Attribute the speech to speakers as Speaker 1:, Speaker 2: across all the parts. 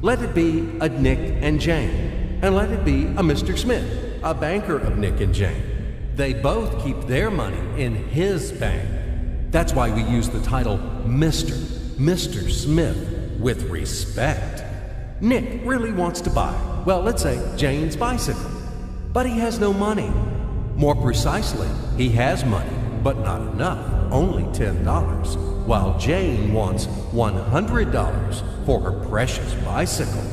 Speaker 1: Let it be a Nick and Jane, and let it be a Mr. Smith, a banker of Nick and Jane. They both keep their money in his bank. That's why we use the title Mr. Smith with respect. Nick really wants to buy, well, let's say Jane's bicycle, but he has no money. More precisely, he has money, but not enough, only $10, while Jane wants $100 for her precious bicycle.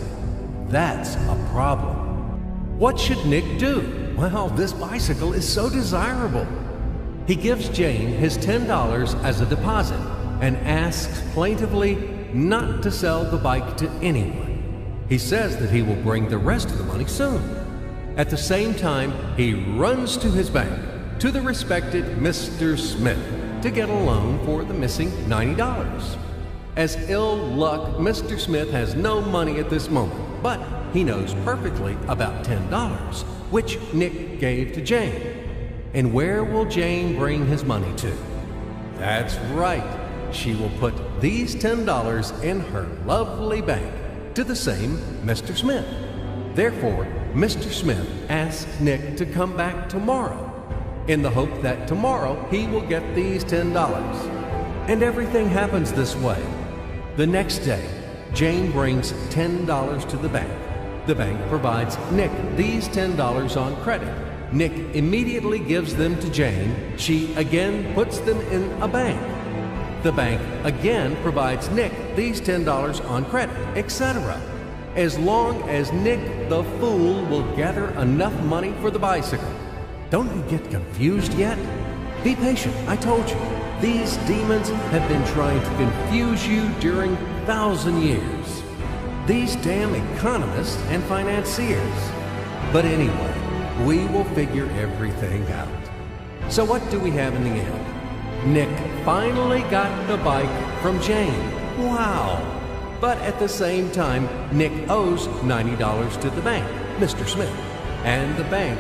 Speaker 1: That's a problem. What should Nick do? Well, this bicycle is so desirable. He gives Jane his $10 as a deposit and asks plaintively not to sell the bike to anyone. He says that he will bring the rest of the money soon. At the same time, he runs to his bank, to the respected Mr. Smith, to get a loan for the missing $90. As ill luck, Mr. Smith has no money at this moment, but he knows perfectly about $10, which Nick gave to Jane. And where will Jane bring his money to? That's right, she will put these $10 in her lovely bank to the same Mr. Smith. Therefore, Mr. Smith asks Nick to come back tomorrow, in the hope that tomorrow he will get these $10. And everything happens this way. The next day, Jane brings $10 to the bank. The bank provides Nick these $10 on credit. Nick immediately gives them to Jane. She again puts them in a bank. The bank again provides Nick these $10 on credit, etc. As long as Nick the fool will gather enough money for the bicycle. Don't you get confused yet? Be patient, I told you. These demons have been trying to confuse you during 1,000 years. These damn economists and financiers. But anyway, we will figure everything out. So what do we have in the end? Nick finally got the bike from Jane. Wow! But at the same time, Nick owes $90 to the bank, Mr. Smith. And the bank,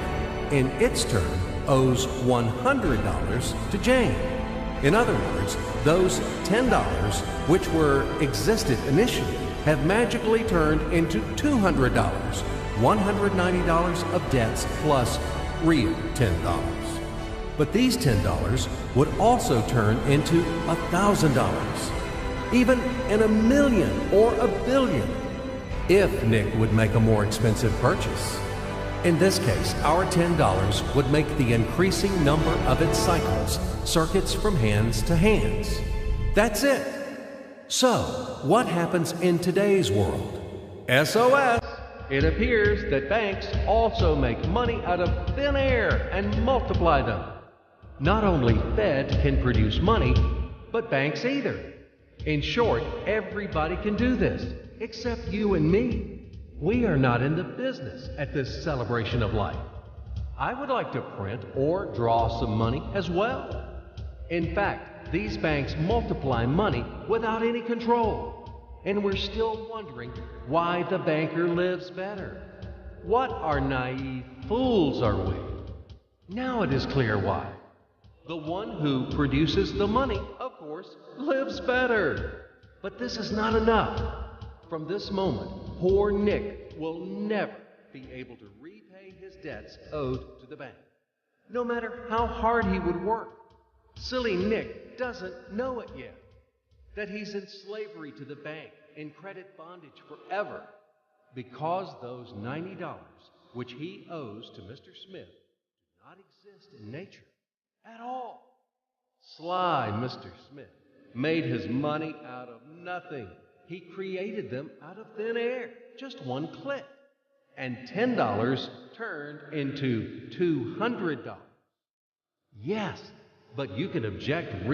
Speaker 1: in its turn, owes $100 to Jane. In other words, those $10, which existed initially, have magically turned into $200, $190 of debts plus real $10. But these $10 would also turn into $1,000, even in $1 million or $1 billion, if Nick would make a more expensive purchase. In this case, our $10 would make the increasing number of its cycles, circuits from hands to hands. That's it. So, what happens in today's world? SOS! It appears that banks also make money out of thin air and multiply them. Not only Fed can produce money, but banks either. In short, everybody can do this, except you and me. We are not in the business at this celebration of life. I would like to print or draw some money as well. In fact, these banks multiply money without any control. And we're still wondering why the banker lives better. What are naive fools are we? Now it is clear why. The one who produces the money, of course, lives better. But this is not enough. From this moment, poor Nick will never be able to repay his debts owed to the bank, no matter how hard he would work. Silly Nick doesn't know it yet, that he's in slavery to the bank, in credit bondage forever, because those $90 which he owes to Mr. Smith do not exist in nature at all. Sly Mr. Smith made his money out of nothing. He created them out of thin air, just one click. And $10 turned into $200. Yes, but you can object